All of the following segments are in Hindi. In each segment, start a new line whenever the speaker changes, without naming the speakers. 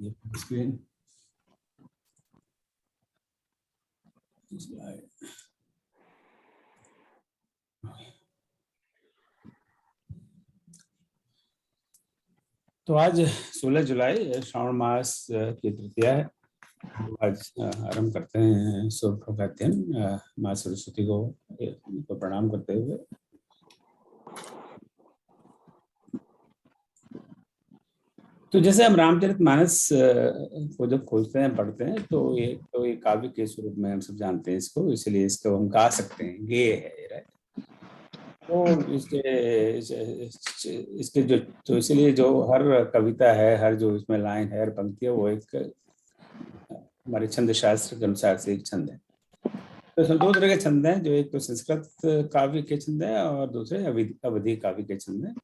ये स्क्रीन तो आज 16 जुलाई श्रावण मास की तृतीया है। आज आरंभ करते हैं सूर्य का अध्ययन माँ सरस्वती को प्रणाम करते हुए। तो जैसे हम रामचरितमानस को जब खोजते हैं पढ़ते हैं तो ये काव्य के स्वरूप में हम सब जानते हैं इसको, इसलिए इसको हम गा सकते हैं, गेय है राइट। तो इसके जो तो इसलिए जो हर कविता है, हर जो इसमें लाइन है, हर पंक्ति है, वो एक हमारे छंद शास्त्र के अनुसार से एक छंद है। तो इसमें दो तरह के छंद हैं, जो एक तो संस्कृत काव्य के छंद है और दूसरे अवधी काव्य के छंद है।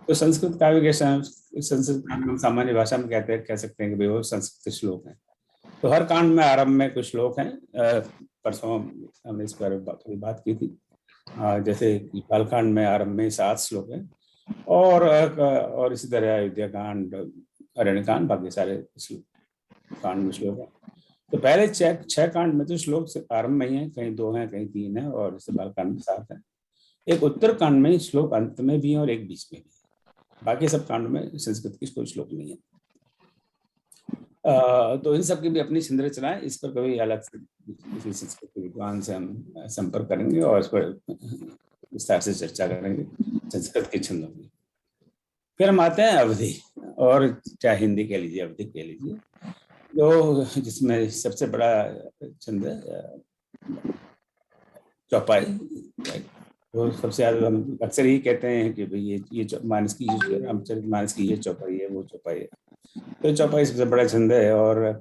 तो संस्कृत काव्य के संस्कृत काव्य सामान्य भाषा में कह सकते हैं कि वो संस्कृत श्लोक हैं। तो हर कांड में आरंभ में कुछ श्लोक हैं। परसों हमने इस पर थोड़ी बात की थी। जैसे बालकांड में आरंभ में 7 श्लोक हैं और इसी तरह अयोध्या कांड, अरण्यकांड, बाकी सारे कांड में श्लोक हैं। तो पहले 6 कांड में तो श्लोक आरंभ में ही है, कहीं 2 हैं, कहीं 3 है, और जैसे बालकांड में 7 है। एक उत्तर कांड में श्लोक अंत में भी है और एक बीच में भी है। बाकी सब कांड में संस्कृत की कोई श्लोक नहीं है। तो इन सब की भी अपनी संरचना है। इस पर कभी अलग से किसी संस्कृत के विद्वान से हम संपर्क करेंगे और इस पर विस्तार से चर्चा करेंगे संस्कृत के छंदों की। फिर हम आते हैं अवधि, और चाहे हिंदी कह लीजिए, अवधि कह लीजिए, जो जिसमें सबसे बड़ा छंद है चौपाई। तो सबसे ज्यादा हम अक्सर ही कहते हैं कि भाई ये मानस की, रामचरितमानस की ये चौपाई है, वो चौपाई है। तो चौपाई सबसे बड़ा छंद है, और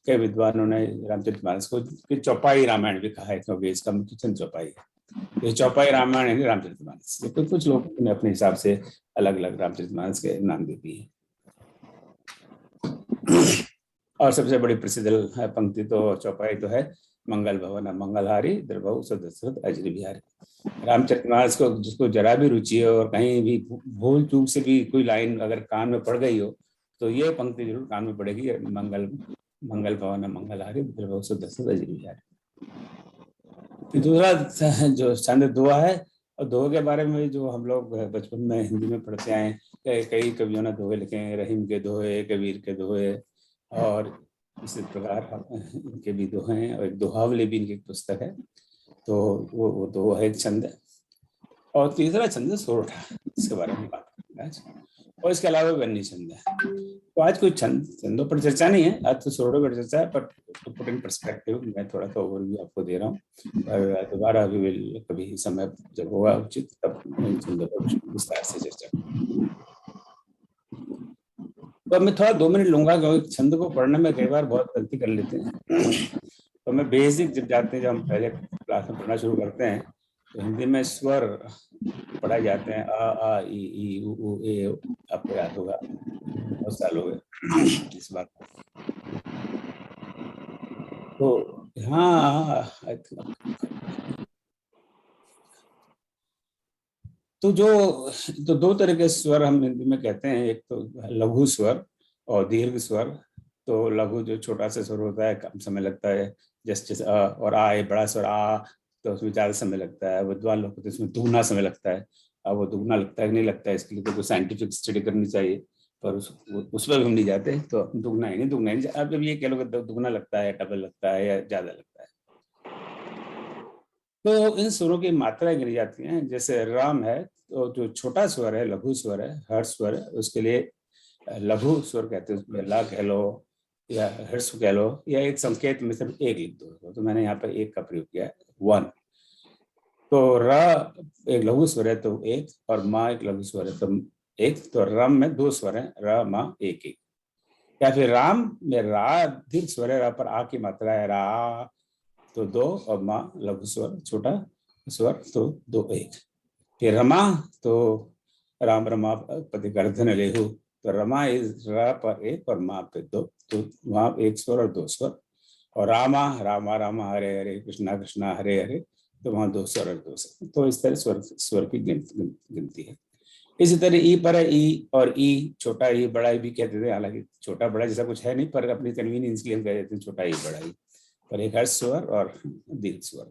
कई विद्वानों ने रामचरितमानस को चौपाई रामायण भी कहा है, क्योंकि इसका मुख्य छंद चौपाई है। ये चौपाई रामायण है रामचरितमानस। तो कुछ लोग ने अपने हिसाब से अलग अलग रामचरितमानस के नाम दे दिए। और सबसे बड़ी प्रसिद्ध पंक्ति तो चौपाई तो है, मंगल भवन मंगलहारी द्रवहु सदशरथ अजर बिहारी। रामचरितमानस को जिसको जरा भी रुचि है और कहीं भी भूल चूक से भी कोई लाइन अगर कान में पड़ गई हो तो ये पंक्ति जरूर कान में पड़ेगी, मंगल भवन मंगलहारी द्रवहु सदशरथ अजर बिहारी। दूसरा जो छंद दोहा है, और दोहे के बारे में जो हम लोग बचपन में हिंदी में पढ़ते आए, कई कवियों ने दोहे लिखे हैं, रहीम के दोहे, कबीर के दोहे, और इसी प्रकार इनके भी दोहे हैं, और एक दोहावली भी इनकी पुस्तक है। तो वो दोहा एक छंद है। और तीसरा छंद है सोरठा, इसके बारे में बात करेंगे आज। और इसके अलावा बन्नी छंद है। तो आज कोई छंदों पर चर्चा नहीं है, आज तो सोरठों पर चर्चा है, पर टू पुट इन पर्सपेक्टिव मैं थोड़ा सा ओवरव्यू आपको दे रहा हूँ। और दोबारा भी कभी समय जब होगा उचित तब इन छंदों पर विस्तार से चर्चा। तो अब मैं थोड़ा 2 मिनट लूंगा, क्योंकि छंद को पढ़ने में कई बार बहुत गलती कर लेते हैं। तो मैं बेसिक जब हम पहले क्लास में पढ़ना शुरू करते हैं तो हिंदी में स्वर पढ़ाए जाते हैं, आ ई उ ए, आपको याद होगा, बहुत साल हो गए इस बात। तो हाँ, तो 2 तरह के स्वर हम हिंदी में कहते हैं, एक तो लघु स्वर और दीर्घ स्वर। तो लघु जो छोटा सा स्वर होता है, कम समय लगता है, जैसे और आ बड़ा स्वर आ, तो उसमें ज्यादा समय लगता है। विद्वान लोग तो इसमें दुगना समय लगता है। अब वो दुगना लगता है कि नहीं लगता है, इसके लिए तो कोई साइंटिफिक स्टडी करनी चाहिए, पर उस पर भी हम नहीं जाते। तो दुगना ही नहीं, अब जब ये कह लो दुगना लगता है, डबल लगता है या ज्यादा लगता है। तो इन स्वरों की मात्राएं गिनी जाती हैं। जैसे राम है, तो जो छोटा स्वर है, लघु स्वर है, हर्ष स्वर है, उसके लिए लघु स्वर कहते हैं। उसमें ला कह लो या हर्ष कह लो, या एक संकेत में सिर्फ एक लिख दो, तो मैंने यहाँ पर एक का प्रयोग किया है, 1। तो र एक लघु स्वर है तो 1, और माँ एक लघु स्वर है तो 1। तो रम में 2 स्वर है, र माँ 1 1। या फिर राम में रा दीर्घ स्वर है, रा पर आ की मात्रा है, रा तो 2, और माँ लघु स्वर छोटा स्वर तो 2 1। फिर रमा, तो राम रमा पति गर्धन लेहु, तो रमा इज रा पर 1 और माँ पे 2, तो वहाँ 1 स्वर और 2 स्वर। और रामा रामा रामा हरे हरे कृष्णा कृष्णा हरे हरे, तो वहाँ 2 स्वर और 2 स्वर। तो इस तरह स्वर की गिनती है। इसी तरह ई पर है, ई और ई, छोटा ई बड़ा ई भी कहते थे, हालांकि छोटा बड़ा जैसा कुछ है नहीं, पर अपनी कन्वीनियंस के लिए हम कह देते हैं छोटा ई बड़ा ई। पर एक हर्ष स्वर और दीर्घ स्वर।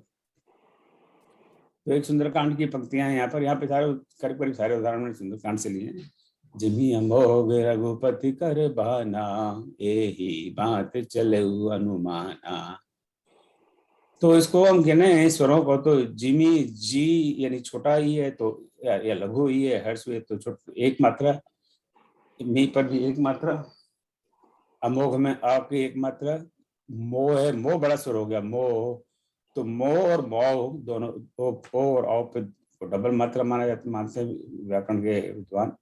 तो एक सुंदरकांड की पंक्तियां हैं यहाँ पे सारे करीब करीब सारे उदाहरण मैंने सुंदरकांड से लिए हैं। जिमी अमोघ रघुपति कर बहाना, एही बात चले अनुमाना। तो इसको हम कहने हैं स्वरों को, तो जिमी जी यानी छोटा ही है, तो या लघु ही है, हर्ष हुए तो एक मात्रा, मी पर भी एक मात्रा, अमोघ में आ की एक मात्रा, मो है, मो बड़ा स्वर हो गया मो, तो मो और मो दोनों ओ और औ पे डबल मात्रा माना जाता, मानते हैं व्याकरण के विद्वान।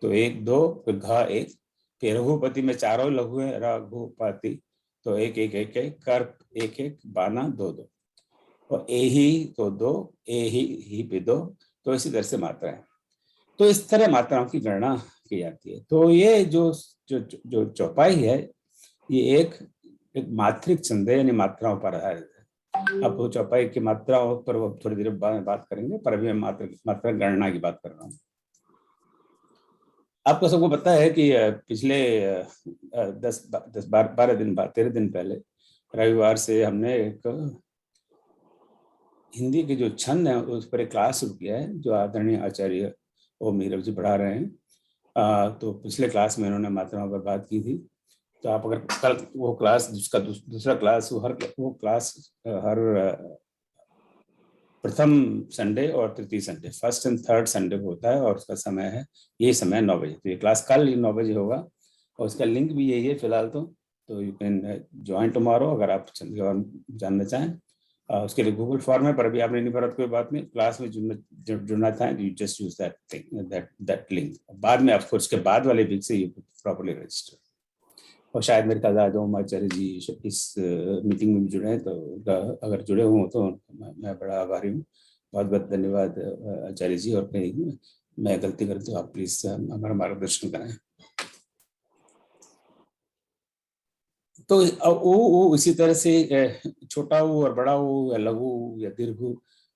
तो एक दो, फिर घ एक, फिर रघुपति में चारों लघु है, रघुपति, तो एक एक एक एक, कर एक एक, बाना दो दो, और ए ही तो दो, ए ही पे दो, तो इसी तरह से मात्रा है। तो इस तरह मात्राओं की गणना की जाती है। तो ये जो जो जो चौपाई है, ये एक मात्रिक छंद है, यानी मात्राओं पर आधारित है। अब वो चौपाई की मात्राओं पर वो थोड़ी देर बाद में बात करेंगे, पर अभी मैं मात्रा गणना की बात कर रहा हूँ। आपको सबको पता है कि पिछले 12 दिन बाद, 13 दिन पहले रविवार से हमने एक हिंदी के जो छंद है उस पर एक क्लास शुरू किया है, जो आदरणीय आचार्य ओम नीरव जी पढ़ा रहे हैं। तो पिछले क्लास में उन्होंने मात्राओं पर बात की थी। तो आप अगर कल वो क्लास, जिसका दूसरा क्लास, वो क्लास हर प्रथम संडे और तृतीय Sunday, first and third Sunday को होता है, और उसका समय है, ये समय 9 बजे। तो ये क्लास कल 9 बजे होगा, और उसका लिंक भी यही है फिलहाल। तो यू कैन ज्वाइन टुमारो, अगर आप जानना चाहें। उसके लिए गूगल फॉर्म है, पर अभी आपने नहीं भरा तो कोई बात नहीं। क्लास में जुड़ना चाहें तो you just use that thing, that link. बाद में आपको उसके बाद वाले वीक से यू प्रॉपर्ली रजिस्टर। और शायद मेरे ख्याल ओम आचार्य जी इस मीटिंग में भी जुड़े हैं, तो अगर जुड़े हुए तो मैं बड़ा आभारी हूँ। बहुत बहुत धन्यवाद आचार्य जी, और कहीं मैं गलती करूँ तो आप प्लीज हमारा मार्गदर्शन करें। तो वो इसी तरह से छोटा ऊ और बड़ा ऊ, या लघु या दीर्घ,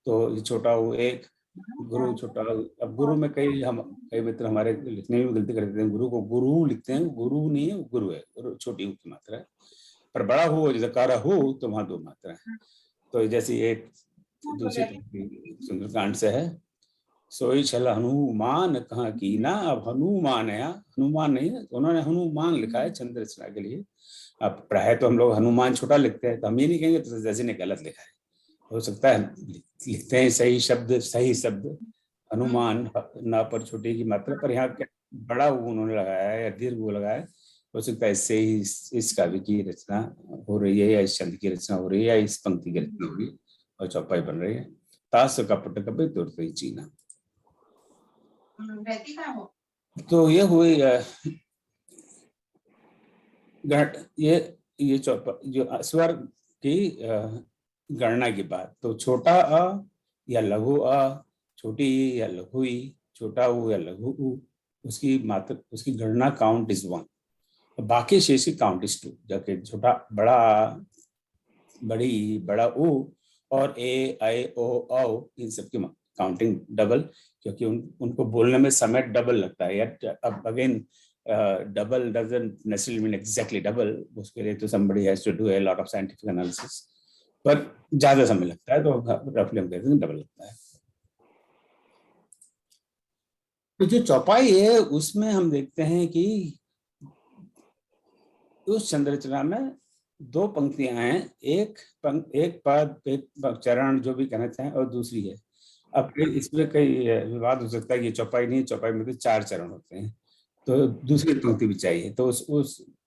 तो छोटा ऊ एक, गुरु छोटा। अब गुरु में कई मित्र हमारे लिखने में भी गलती कर देते हैं, गुरु को गुरु लिखते हैं, गुरु नहीं है, गुरु है, गुरु छोटी ऊ की मात्रा है। पर बड़ा हो जैसे कारा हो, तो वहां 2 मात्रा है। तो जैसे एक दूसरी सुंदरकांड से है, सोई छल हनुमान कहाँ की ना। अब हनुमान है, हनुमान नहीं है, उन्होंने हनुमान लिखा है छंद रचना के लिए। अब प्राय तो हम लोग हनुमान छोटा लिखते हैं, तो हम ये नहीं कहेंगे तो जैसे ने गलत लिखा है, हो सकता है लिखते हैं सही शब्द हनुमान, ना पर छोटे की मात्रा, पर यहाँ बड़ा वो उन्होंने लगाया है या दीर्घ वो लगाया है। हो सकता है इससे ही इस काव्य की रचना हो रही है, या इस छंद की रचना हो रही है, या इस पंक्ति की रचना हो रही है, और चौपाई बन रही है। ताश कपट कपे तुरते ही चीना। तो ये हुई ये चौपा जो स्वर की गणना की बात। तो छोटा अ या लघु अ, छोटी ई या लघु ई, छोटा ऊ या लघु ऊ, उसकी मात्रा, उसकी गणना काउंट इज 1। बाकी शेष की काउंट इज 2। जबकि छोटा बड़ा बड़ी बड़ा ऊ और ए आई ओ औ, इन सबकी काउंटिंग डबल, क्योंकि उनको बोलने में समय डबल लगता है। यार अब again double doesn't necessarily mean exactly double, उसके लिए तो somebody has to do a lot of scientific analysis, पर ज्यादा समय लगता है, तो रफली हम कहते हैं डबल लगता है। तो जो चौपाई है उसमें हम देखते हैं कि उस संरचना में 2 पंक्तियां हैं, एक पद, एक चरण जो भी कहना चाहें, और दूसरी है। अब इसमें कई विवाद हो सकता है कि चौपाई नहीं, चौपाई में तो 4 चरण होते हैं, तो दूसरी पंक्ति भी चाहिए। तो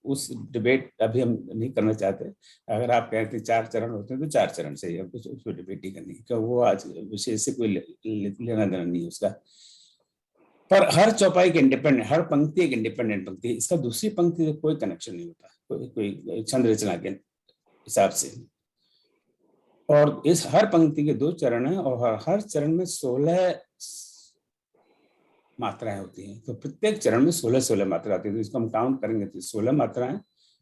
उस डिबेट अभी हम नहीं करना चाहते। अगर आप कहते हैं 4 चरण होते हैं तो 4 चरण से ही, कुछ उस पर डिबेट नहीं करनी, क्योंकि वो आज विषय से कोई लेना देना नहीं है उसका। पर हर चौपाई के इंडिपेंडेंट, हर पंक्ति एक इंडिपेंडेंट पंक्ति है, इसका दूसरी पंक्ति से कोई कनेक्शन नहीं होता, कोई छंद रचना के हिसाब से। और इस हर पंक्ति के 2 चरण हैं, और हर चरण में 16 मात्राएं होती हैं। तो प्रत्येक चरण में 16 मात्रा आती है। तो इसको हम काउंट करेंगे तो 16 मात्राएं,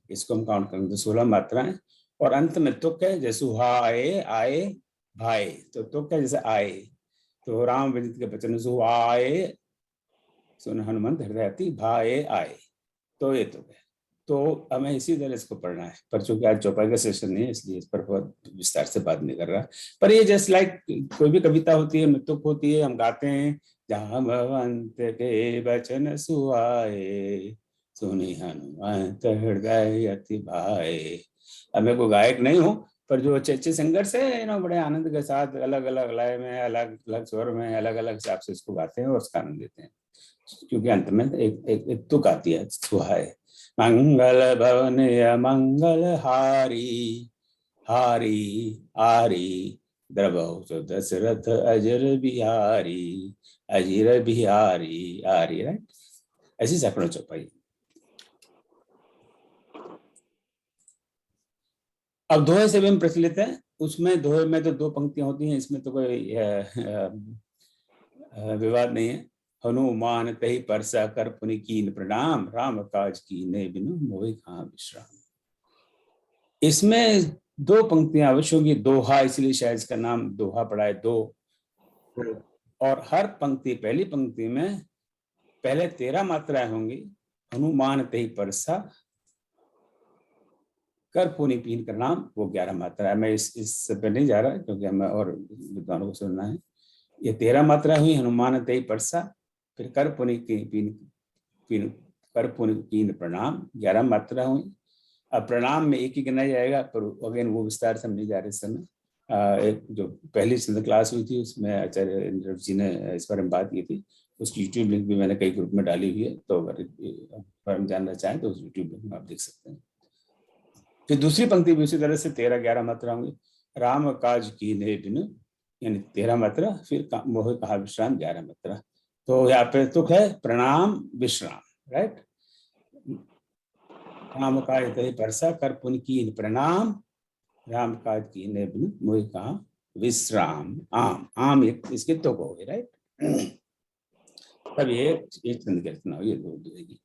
इसको हम काउंट करेंगे तो 16 मात्राएं। और अंत में तुक है, जैसे आए आए भाई, तो तुक है जैसे आए, तो राम विदित के वचन से आए सुन हनुमंत हृदय अति भाए आए। तो ये तो गया। तो हमें इसी तरह इसको पढ़ना है, पर चूंकि आज चौपाई का सेशन नहीं है इसलिए इस पर बहुत विस्तार से बात नहीं कर रहा। पर ये जस्ट लाइक कोई भी कविता होती है, मृतक होती है, हम गाते हैं, जहाँ भगवंत के वचन सुहाए, सुनी हनुमंत हृदय अति भाए। अब मैं कोई गायक नहीं हूँ, पर जो अच्छे अच्छे सिंगर्स है ना, बड़े आनंद के साथ अलग अलग लय में, अलग अलग स्वर में, अलग अलग हिसाब से इसको गाते हैं और उसका आनंद लेते हैं। क्योंकि अंत में एक तुक आती है, सुहाए। मंगल भवन मंगल हारी, हारी आरी, द्रवहु दशरथ अजर बिहारी, अजीर बिहारी आरी। राइट, ऐसी सैकड़ों चौपाई। अब दोहे से भी हम प्रचलित है। उसमें दोहे में तो दो पंक्तियां होती हैं, इसमें तो कोई विवाद नहीं है। हनुमान तहि परसा कर पुनि कीन प्रणाम, राम काज कीने बिनु मोहि कहाँ विश्राम। इसमें दो पंक्तियां अवश्य होंगी, दोहा, इसलिए शायद इसका नाम दोहा पड़ा है, दो। और हर पंक्ति, पहली पंक्ति में पहले 13 मात्राएं होंगी। हनुमान तहि परसा कर पुनि कीन प्रणाम, वो 11 मात्रा है। मैं इस पे नहीं जा रहा क्योंकि हमें और विद्वानों को सुनना है। ये 13 मात्रा हुई, हनुमान तहि परसा, फिर कर पुनि कीन प्रणाम, 11 मात्रा हुई। अब प्रणाम में एक ही गिना जाएगा, पर अगेन वो विस्तार से हम नहीं जा रहे इस समय। एक जो पहली संध क्लास हुई थी उसमें आचार्य इंद्र जी ने इस बारे में बात की थी, उसकी यूट्यूब लिंक भी मैंने कई ग्रुप में डाली हुई है, तो अगर हम जानना चाहें तो उस यूट्यूब लिंक में आप देख सकते हैं। फिर दूसरी पंक्ति भी उसी तरह से 13-11 मात्रा होंगी। राम काज कीने बिनु, यानी 13 मात्रा, फिर मोह कहा विश्राम, 11 मात्रा। तो यहाँ पे तुक है प्रणाम विश्राम, राइट। राम काज तहि परसा कर पुनि कीन प्रणाम, राम काज कीने बिनु मोहि कहा विश्राम। आम, आम एक इसके तुक हो गए, राइट। तब ये एक छंद की रचना हुई, दो दुहेगी।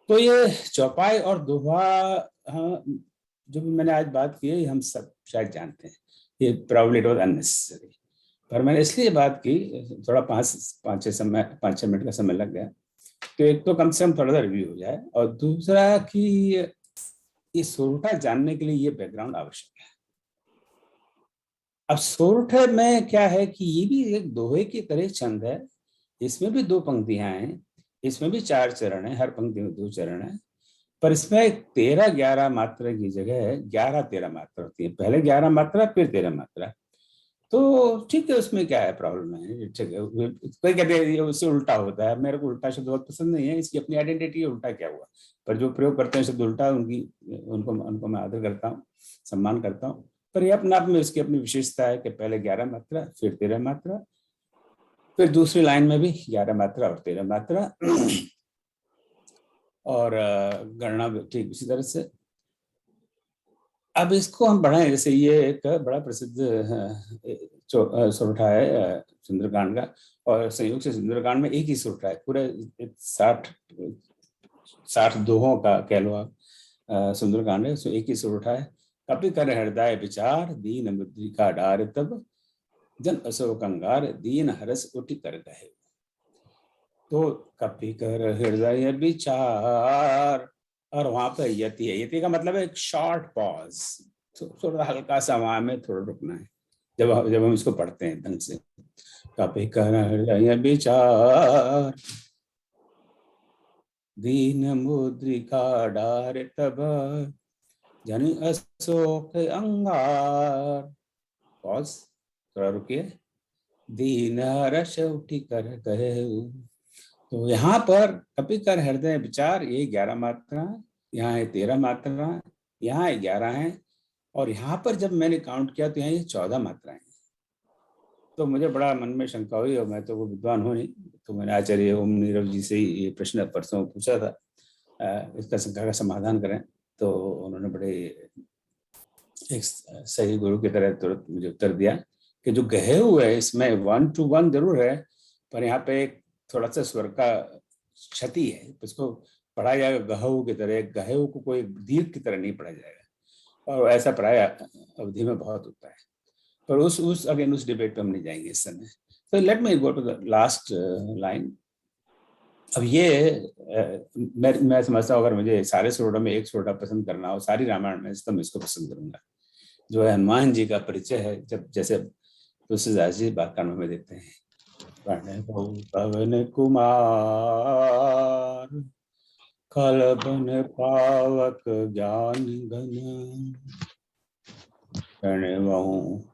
तो ये चौपाई और दोहा, हाँ, जो भी मैंने आज बात की है हम सब शायद जानते हैं, ये प्रोबब्ली इट वाज अननेसेसरी, पर मैंने इसलिए बात की, थोड़ा 5-6 मिनट का समय लग गया, तो एक तो कम से कम थोड़ा सा रिव्यू हो जाए, और दूसरा कि ये सोरठा जानने के लिए ये बैकग्राउंड आवश्यक है। अब सोरठा में क्या है कि ये भी एक दोहे की तरह छंद है, इसमें भी 2 पंक्तियां हैं, इसमें भी 4 चरण है, हर पंक्ति में 2 चरण है, पर इसमें 13-11 मात्रा की जगह 11-13 मात्रा होती है, पहले 11 मात्रा फिर 13 मात्रा। तो ठीक है, उसमें क्या है, प्रॉब्लम है, ठीक है। कोई कहते हैं उससे उल्टा होता है, मेरे को उल्टा शब्द बहुत पसंद नहीं है, इसकी अपनी आइडेंटिटी है, उल्टा क्या हुआ, पर जो प्रयोग करते हैं शब्द उल्टा, उनको मैं आदर करता हूँ, सम्मान करता हूँ। पर ये अपने आप में इसकी अपनी विशेषता है कि पहले 11 मात्रा फिर 13 मात्रा, फिर दूसरी लाइन में भी 11 मात्रा और 13 मात्रा, और गणना ठीक उसी तरह से। अब इसको हम बढ़ाएं, जैसे ये एक बड़ा प्रसिद्ध सोरठा है सुंदरकांड का, और संयोग से सुंदरकांड में एक ही सोरठा है, पूरे 60 दोहों का कह लो आप सुंदरकांड है, उसमें एक ही सोरठा है। कपि कर हृदय विचार, दीन मुद्रिका डार तब, जन अशोक अंगार, दीन हरस उठि कर गहे। तो कपि कर हृदय विचार, और वहां पर यति है, यति का मतलब है एक शॉर्ट पॉज, थोड़ा हल्का सा वहां में थोड़ा रुकना है जब हम इसको पढ़ते हैं ढंग से। कपि कर हृदय विचार, दीन मुद्रिका डार तब, जन अशोक अंगार, पॉज, थोड़ा रुकिए, दीन हरस उठि कर गहे। तो यहाँ पर कपि कर हृदय विचार, ये 11 मात्रा, यहाँ है 13 मात्रा, यहाँ 11 है, और यहाँ पर जब मैंने काउंट किया तो यहाँ ये 14 मात्राएं। तो मुझे बड़ा मन में शंका हुई, और मैं तो वो विद्वान हूँ नहीं, तो मैंने आचार्य ओम नीरव जी से ये प्रश्न परसों पूछा था, इसका शंका का समाधान करें, तो उन्होंने बड़े एक सही गुरु की तरह तुरंत मुझे उत्तर दिया कि जो गहे हुए है इसमें 1 to 1 जरूर है, पर यहाँ पे एक थोड़ा सा स्वर का क्षति है, इसको पढ़ा जाएगा गहू की तरह, गहेऊ को कोई दीर्घ की तरह नहीं पढ़ा जाएगा, और ऐसा प्राय अवधि में बहुत होता है, पर उस डिबेट पे हम नहीं जाएंगे इस समय। तो let me go to the last line. अब ये मैं समझता हूँ, अगर मुझे सारे सूरों में एक सूरा पसंद करना हो सारी रामायण में, तो मैं इसको पसंद करूंगा, जो है हनुमान जी का परिचय है। जब जैसे तुलसीदास जी बालकांड में देते हैं, प्रणव पवन कुमार कल बन पावक ज्ञान घन, प्रणव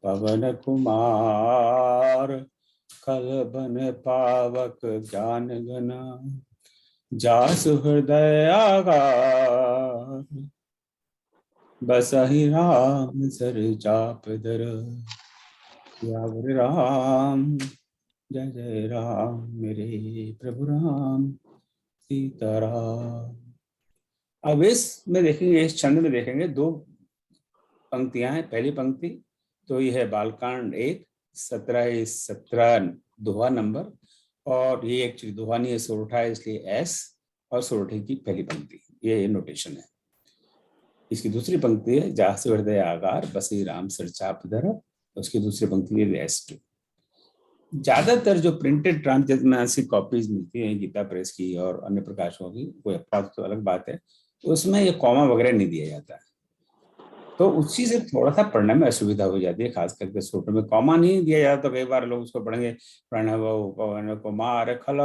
पवन कुमार कल बन पावक ज्ञान घन, जासु हृदय आगार बसहि राम सर चाप धर, सियावर राम जय जय राम मेरे प्रभु राम सीताराम। अब इसमें देखेंगे, इस छंद में देखेंगे दो पंक्तियां हैं। पहली पंक्ति तो ये है बालकांड 1, 17 दोहा नंबर, और ये एक्चुअली दोहा नहीं है, सोरठा है, इसलिए एस और सोरठे की पहली पंक्ति, ये नोटेशन है। इसकी दूसरी पंक्ति है जासु हृदय आगार बसी राम सर चाप धर, उसकी दूसरी पंक्ति है एस 2। ज्यादातर जो प्रिंटेड ट्रांसजेंसी कॉपीज मिलती हैं गीता प्रेस की और अन्य प्रकाशनों की, कोई अपराध तो अलग बात है, उसमें ये कॉमा वगैरह नहीं दिया जाता है, तो उसी से थोड़ा सा पढ़ने में असुविधा हो जाती है, खास करके सूत्र में कॉमा नहीं दिया जाता तो कई बार लोग उसको पढ़ेंगे प्रणव पवन कुमार खल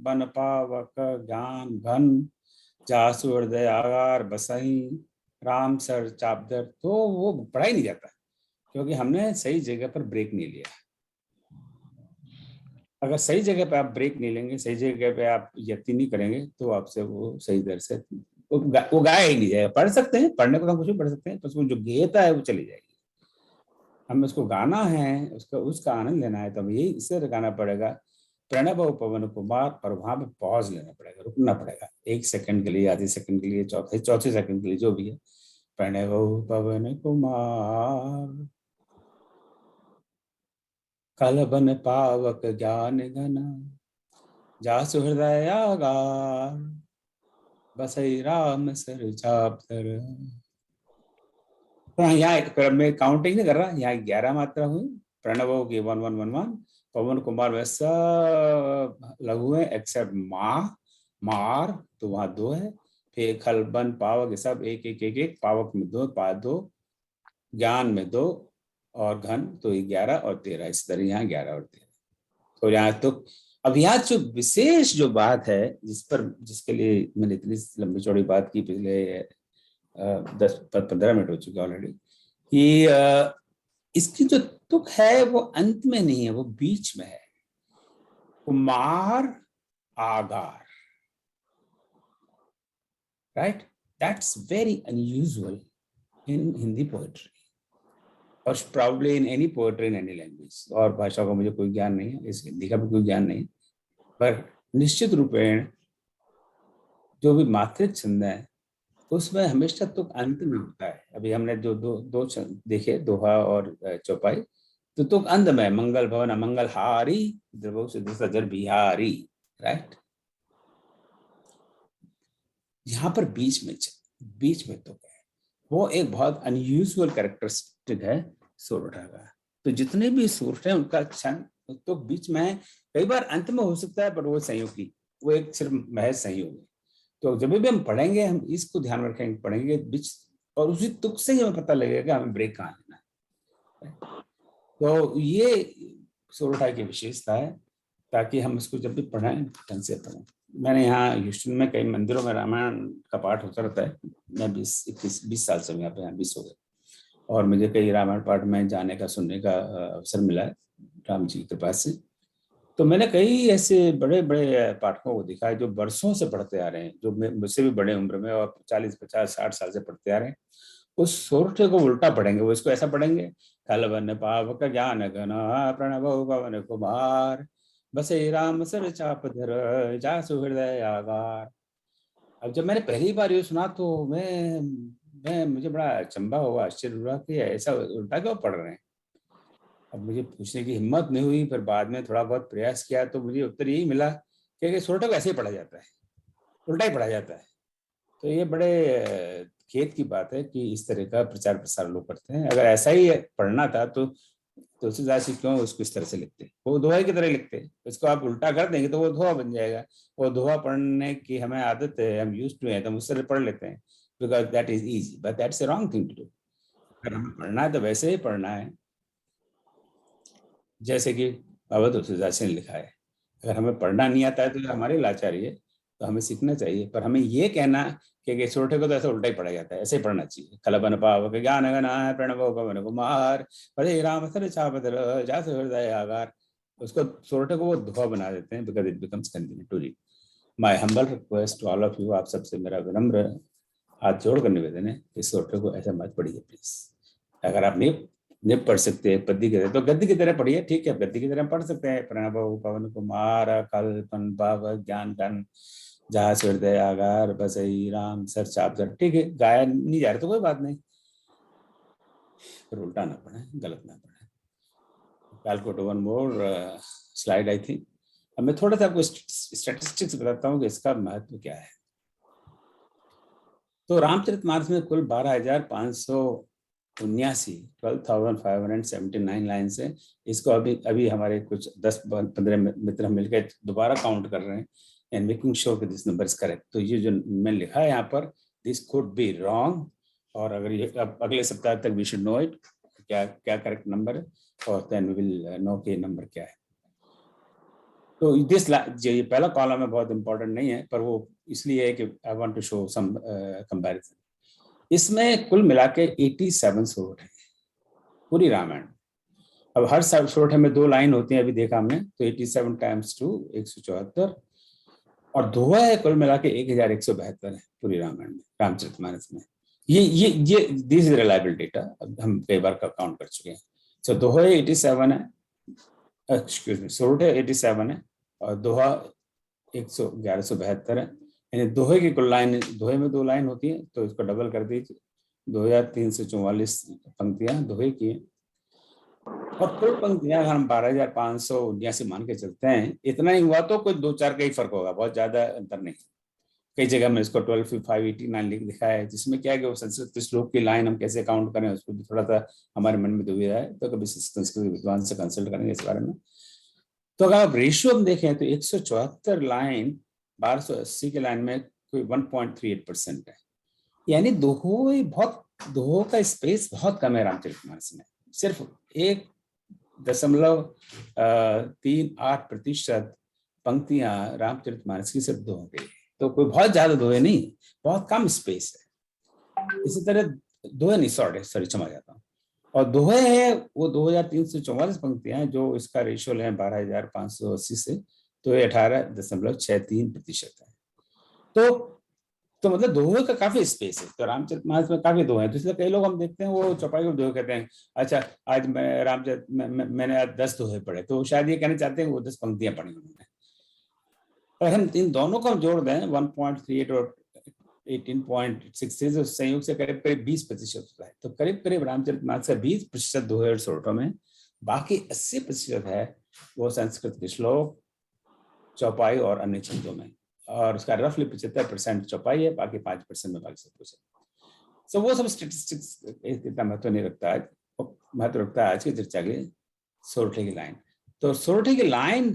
बन पावक ज्ञान घन, जासु हृदय आगार बसही राम सर चापदर, तो वो पढ़ा ही नहीं जाता, क्योंकि हमने सही जगह पर ब्रेक नहीं लिया। अगर सही जगह पे आप ब्रेक नहीं लेंगे, सही जगह पे आप यति नहीं करेंगे, तो आपसे वो सही दर से वो गाया ही नहीं जाएगा। पढ़ सकते हैं, पढ़ने को तो हम कुछ भी पढ़ सकते हैं, बस वो जो गेयता है वो चली जाएगी। हमें उसको गाना है, उसका आनंद लेना है, तो हमें यही इससे गाना पड़ेगा प्रणव पवन कुमार, और वहां पे पॉज लेना पड़ेगा, रुकना पड़ेगा 1 सेकंड के लिए, आधे सेकंड के लिए, चौथे सेकंड के लिए, जो भी है। प्रणव पवन कुमार कल बन पावक ज्ञान घन, जासु हृदय आगार बसई राम सर चाप धर। तो यहाँ क्रम में काउंटिंग नहीं कर रहा, यहाँ 11 मात्रा हुई, प्रणव की 1111, पवन कुमार में सब लघु है एक्सेप्ट माँ मार, तो वहां 2 है, फिर खलबन पावक सब एक एक एक एक, पावक में 2, पा 2, ज्ञान में 2, और घन तो 11 और 13, इस तरह यहाँ 11 और 13। तो यहाँ तो अब यहाँ जो विशेष जो बात है, जिसके लिए मैंने इतनी लंबी चौड़ी बात की, पिछले 10-15 मिनट हो चुके ऑलरेडी, कि इसकी जो तुक है वो अंत में नहीं है, वो बीच में है। कुमार आगार, right, that's very unusual in Hindi poetry, और probably in any poetry in any language. और भाषा का मुझे कोई ज्ञान नहीं है, इस हिंदी का भी कोई ज्ञान नहीं है, पर निश्चित रूपेण जो भी मात्रिक छंद है उसमें हमेशा तुक अंत में होता है। अभी हमने जो दो देखे, दोहा और चौपाई, तो तुक अंत में मंगल भवन अमंगल हारी द्रवो से दूसरा जर बिहारी, राइट। यहाँ पर बीच में तुक है, वो एक बहुत अनयूजुअल कैरेक्टरिस्टिक है सोरठा का। तो जितने भी सोरठ है उनका क्षण तो बीच में है, कई बार अंत में हो सकता है, पर वो संयोग वो एक सिर्फ महज संयोग है। तो जब भी हम पढ़ेंगे, हम इसको ध्यान में रखेंगे, पढ़ेंगे बीच, और उसी तुक से ही हमें पता लगेगा हमें ब्रेक कहाँ लेना है। तो ये सोरठा की विशेषता है, ताकि हम इसको जब भी पढ़ें ढंग से पढ़ें। मैंने यहाँ ह्यूस्टन में कई मंदिरों में रामायण का पाठ होता रहता है, मैं 20 साल से यहाँ पे 20 हो गए, और मुझे कई रामायण पाठ में जाने का, सुनने का अवसर मिला है राम जी की कृपा से। तो मैंने कई ऐसे बड़े बड़े पाठकों को देखा है जो वर्षों से पढ़ते आ रहे हैं, जो मुझसे भी बड़े उम्र में, और 40-50-60 साल से पढ़ते आ रहे हैं। उस सोरठे को उल्टा पढ़ेंगे, वो इसको ऐसा पढ़ेंगे, कल बन पावक ज्ञान घन प्रणव पवन कुमार बसे राम सर चाप धर जासु हृदय आगार। अब जब मैंने पहली बार ये सुना तो मुझे बड़ा अचंभा हुआ, आश्चर्य हुआ कि ऐसा उल्टा क्यों पढ़ रहे हैं। अब मुझे पूछने की हिम्मत नहीं हुई, पर बाद में थोड़ा बहुत प्रयास किया तो मुझे उत्तर यही मिला कि सोरठा को ऐसे ही पढ़ा जाता है, उल्टा ही पढ़ा जाता है। तो ये बड़े खेद की बात है कि इस तरह का प्रचार प्रसार लोग करते हैं। अगर ऐसा ही पढ़ना था तो तुलसीदास जी क्यों उसको इस तरह से लिखते, वो दोहा की तरह लिखते। इसको आप उल्टा कर देंगे तो वो दोहा बन जाएगा। वो दोहा पढ़ने की हमें आदत है, हम यूज्ड टू है, तो हम उससे पढ़ लेते हैं because that is easy, but that's a wrong thing to do. अगर हमें पढ़ना है तो वैसे ही पढ़ना है जैसे कि बाबा तुलसीदास ने लिखा है। अगर हमें पढ़ना नहीं आता है तो हमारी लाचारी है, तो हमें सीखना चाहिए। पर हमें ये कहना कि सोरठे को तो ऐसा उल्टा ही पढ़ा जाता है, ऐसे ही पढ़ना चाहिए। कलबन पावक ज्ञान गणाय प्रणव पवन कुमार पदे राम सर छापधर जास हृदय आगार, उसको सोरठे को वो दोहा बना देते हैं because it becomes convenient to read. My humble request to all of you, आप सबसे मेरा विनम्र हाथ जोड़कर निवेदन है, इस सोरठे को ऐसा मत पढ़िए प्लीज। अगर आप नहीं नहीं पढ़ सकते पद्य की तरह तो गद्य की तरह पढ़िए, ठीक है, गद्य की तरह पढ़ सकते हैं। प्रणव पवन कुमार कल्पन भाव ज्ञान गण जहा हृदय आगार बसई राम सर चाप जर, ठीक है, गाया नहीं जा रहा तो कोई बात नहीं, पर उल्टा ना पढ़े, गलत ना पढ़े। I'll go to one more slide I think। अब मैं थोड़ा सा आपको स्टैटिस्टिक्स बताता हूँ कि इसका महत्व क्या है। तो रामचरितमानस में कुल 12,579 लाइन्स है। इसको अभी अभी हमारे कुछ 10-15 मित्र मिलकर दोबारा काउंट कर रहे हैं एंड मेकिंग श्योर कि दिस नंबर इज करेक्ट। तो ये जो मैं लिखा है यहाँ पर, दिस कुड बी रॉन्ग, और अगर ये अगले सप्ताह तक वी शुड नो इट क्या क्या करेक्ट नंबर है, और देन वी विल नो कि नंबर क्या है। तो दिस ये पहला कॉलम है, बहुत इंपॉर्टेंट नहीं है, पर वो इसलिए है कि I want to show some comparison. इसमें कुल मिला के 87 सोरठ है पूरी रामायण। अब हर सोरठ में 2 लाइन होती हैं, अभी देखा हमने, तो 87 टाइम्स 2 174, और दोहा है कुल मिला के 1172 है पूरी रामायण में, रामचरितमानस में। ये दिस इज रिलायबल डेटा, अब हम कई बार काउंट कर चुके हैं। सो दोहा 87 है, एक्सक्यूज मी, सोरठ 87 है, और दोहा 1172 है। यानी दोहे की कुल लाइन, दोहे में 2 लाइन होती है, तो इसको डबल कर दीजिए, 2344 पंक्तियां दोहे की हैं, और कुल पंक्तियां हम 12,579 मान के चलते हैं। इतना ही हुआ तो कोई 2-4 का ही फर्क होगा, बहुत ज्यादा अंतर नहीं। कई जगह में इसको 12,589 लिख दिखा है, जिसमें क्या है कि वो संस्कृत श्लोक की लाइन हम कैसे काउंट करें उसको भी थोड़ा सा हमारे मन में दुविधा है, तो कभी संस्कृत विद्वान से कंसल्ट करेंगे इस बारे में। तो अगर आप रेशियो हम देखें तो 174 लाइन 1280 के लाइन में कोई 1.38% है। यानी दोहों का स्पेस बहुत कम है रामचरितमानस में, सिर्फ 1.38% पंक्तियां रामचरितमानस की सिर्फ दोहों की, तो कोई बहुत ज्यादा दोहे नहीं, बहुत कम स्पेस है। इसी तरह दोहे नहीं, सॉरी क्षमा जाता हूँ, और दोहे है वो 2344 पंक्तियां हैं, जो इसका रेशियो है 12,580 से, तो ये 18.63% है। तो मतलब दोहे का काफी स्पेस है, तो रामचरितमानस में काफी दोहे हैं, तो इसलिए कई लोग हम देखते हैं वो चौपाई को दोहे कहते हैं। अच्छा, आज मैं मैंने आज 10 दोहे पढ़े, तो शायद ये कहना चाहते हैं वो 10 पंक्तियां पढ़ी उन्होंने। और हम इन दोनों को हम जोड़ दें 1.38 और 18.63, संयोग से करीब करीब 20% होता है। तो करीब करीब रामचरितमानस का 20% दोहे और सोरठों में, बाकी 80% है वो संस्कृत के श्लोक, चौपाई और अन्य छंदों में, और उसका रफली 75% चौपाई है, बाकी 5% में बाकी सब कुछ है। सो वो सब स्टेटिस्टिक्स इतना महत्व नहीं रखता है, महत्व रखता है आज की चर्चा के सोरठे की लाइन। तो सोरठे की लाइन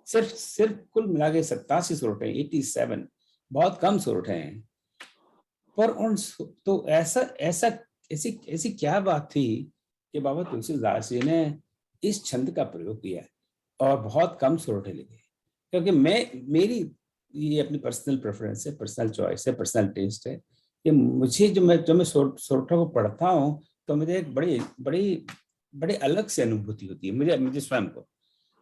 सिर्फ कुल मिला के 87 सोरठे, 87, बहुत कम सोरठे हैं। पर उन तो ऐसी क्या बात थी कि बाबा तुलसीदास जी ने इस छंद का प्रयोग किया और बहुत कम सोरठे लिखे? क्योंकि मेरी ये अपनी पर्सनल प्रेफरेंस है, पर्सनल चॉइस है, पर्सनल टेस्ट है कि मुझे जो मैं सोरठों को पढ़ता हूँ तो मुझे एक बड़ी बड़ी बड़ी अलग से अनुभूति होती है मुझे स्वयं को।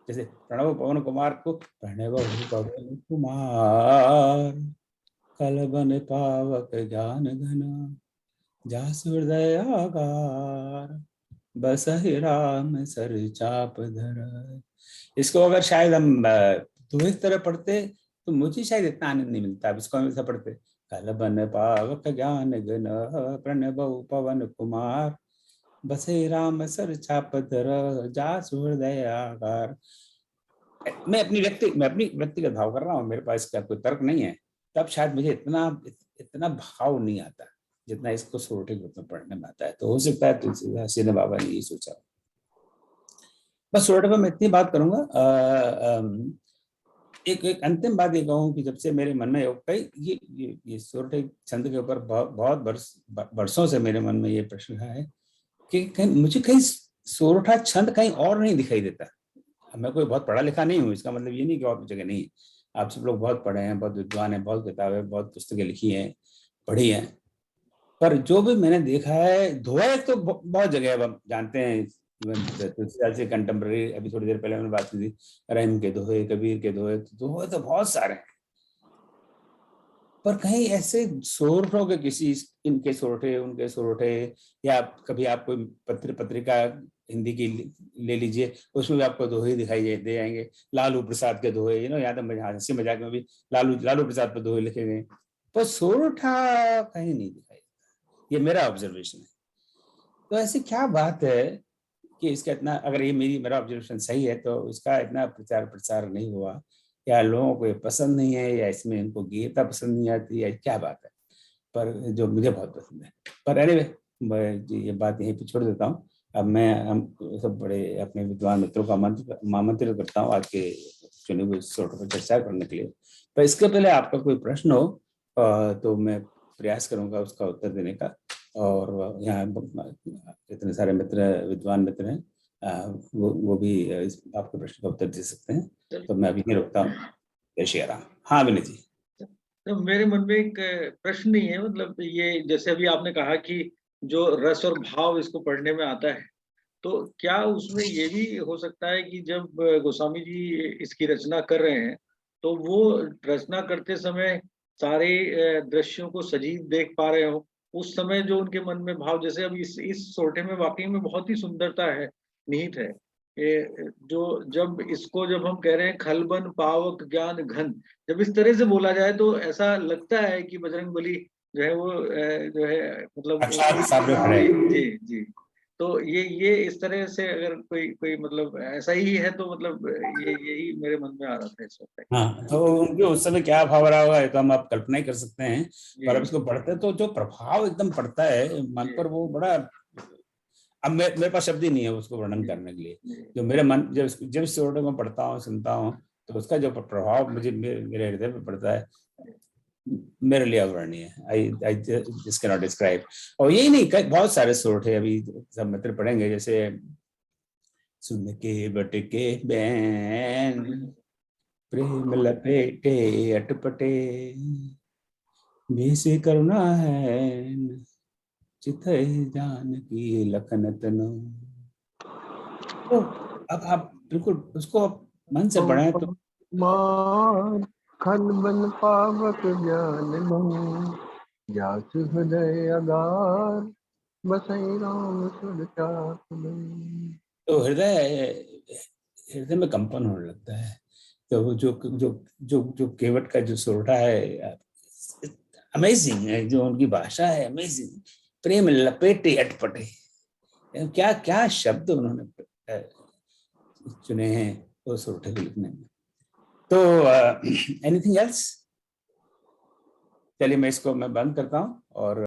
जैसे प्रणव पवन कुमार को, प्रणव पवन कुमार कलबन पावक ज्ञान घन जास हृदय आगार बसहि राम सर चाप धर। इसको अगर शायद हम दोहे की तरह पढ़ते तो मुझे शायद इतना आनंद नहीं मिलता। अब इसको हम ऐसा पढ़ते, कलबन पावक ज्ञान घन प्रणव पवन कुमार बसे राम सर छाप धर जास हृदय आगार। मैं अपनी व्यक्तिगत भाव कर रहा हूँ, मेरे पास इसका कोई तर्क नहीं है, तब शायद मुझे इतना भाव नहीं आता। जितना इसको सोरठे के रूप में पढ़ने में आता है। तो हो सकता है तुलसीदास जी ने बाबा ने यही सोचा। बस सोरठे पर मैं इतनी बात करूंगा। एक अंतिम बात ये कहूँ कि जब से मेरे मन में कई ये सोरठे छंद के ऊपर बहुत बरसों से मेरे मन में ये प्रश्न रहा है कि मुझे कहीं सोरठा छंद कहीं और नहीं दिखाई देता। मैं कोई बहुत पढ़ा लिखा नहीं हूँ, इसका मतलब ये नहीं कि और जगह नहीं। आप सब लोग बहुत पढ़े हैं, बहुत विद्वान हैं, बहुत किताबें, बहुत पुस्तकें लिखी हैं, पढ़ी हैं, पर जो भी मैंने देखा है दोहा एक तो बहुत जगह है, आप जानते हैं। तुलसीदास से कंटेम्प्रेरी अभी थोड़ी देर पहले मैंने बात की थी, रहीम के दोहे, कबीर के दोहे, दोहे तो बहुत सारे हैं, पर कहीं ऐसे सोरठों के किसी, इनके सोरठे उनके सोरठे, या कभी आप कोई पत्रिका हिंदी की ले लीजिए, उसमें भी आपको दोहे दिखाई दे जाएंगे। लालू प्रसाद के दोहे, यहाँ तो हंसी मजाक में भी लालू प्रसाद पर दोहे लिखे गए, पर सोरठा कहीं नहीं दिखाई। ये मेरा ऑब्जर्वेशन है। तो ऐसी क्या बात है कि इसका इतना, अगर ये मेरा ऑब्जर्वेशन सही है, तो इसका इतना प्रचार प्रसार नहीं हुआ, या लोगों को ये पसंद नहीं है, या इसमें इनको गीता पसंद नहीं आती है, क्या बात है, पर जो मुझे बहुत पसंद है। पर एनीवे, मैं ये बात यहीं पे छोड़ देता हूँ। अब मैं हम सब बड़े अपने विद्वान मित्रों का आमंत्रित करता हूँ आज के चुने हुए एपिसोड पर चर्चा करने के लिए। पर इसके पहले आपका कोई प्रश्न हो तो मैं प्रयास करूंगा उसका उत्तर देने का। और यहाँ इतने सारे मित्र, विद्वान मित्र हैं, वो भी आपके प्रश्न का उत्तर दे सकते हैं। तो मैं अभी नहीं रुकता हूँ। जय श्री राम। हाँ विनय जी।
तो मेरे मन में एक प्रश्न नहीं है, मतलब ये जैसे अभी आपने कहा कि जो रस और भाव इसको पढ़ने में आता है, तो क्या उसमें ये भी हो सकता है कि जब गोस्वामी जी इसकी रचना कर रहे हैं, तो वो रचना करते समय सारे दृश्यों को सजीव देख पा रहे हो, उस समय जो उनके मन में भाव, जैसे अब इस सोटे में वाकई में बहुत ही सुंदरता है, निहित है। जब हम कह रहे हैं खलबन पावक ज्ञान घन, जब इस तरह से बोला जाए तो ऐसा लगता है कि बजरंगबली जो है वो जो है मतलब
सामने खड़े हैं।
जी जी। तो ये इस तरह से अगर कोई कोई मतलब ऐसा ही है, तो मतलब ये यही मेरे मन में आ रहा था इस वक्त।
हाँ, तो उनके उस समय क्या भाव रहा होगा, ये तो हम आप कल्पना ही कर सकते हैं। पर अब
जी
इसको पढ़ते तो जो प्रभाव एकदम पड़ता है मन
जी
पर, वो बड़ा, अब मेरे पास शब्द ही नहीं है उसको वर्णन
जी
करने के लिए।
जी
जो मेरे मन, जब इस स्टोरी को पढ़ता हूँ, सुनता हूँ, तो उसका जो प्रभाव मुझे मेरे हृदय पे पड़ता है, मेरे लिए अवर्णनीय है। I just can not describe. और यही नहीं, बहुत सारे सोर्ट है, अभी सब मित्र पढ़ेंगे, जैसे सुन के बटके बैन, प्रेम लपेटे अटपटे, बेसी करुणा है चितई जानकी लखन तनो। तो अब आप बिल्कुल उसको मन से पढ़ें तो
खलबन पावक ज्ञान घन, जासु हृदय अगार, बसई राम सुर
तो हृदय में कंपन होने लगता है। तो जो जो जो जो केवट का जो सोरठा है, अमेजिंग है, जो उनकी भाषा है अमेजिंग। प्रेम लपेटे अटपटे, क्या क्या शब्द उन्होंने चुने हैं वो सोरठे को लिखने में। तो एनीथिंग एल्स? चलिए मैं इसको बंद करता हूँ और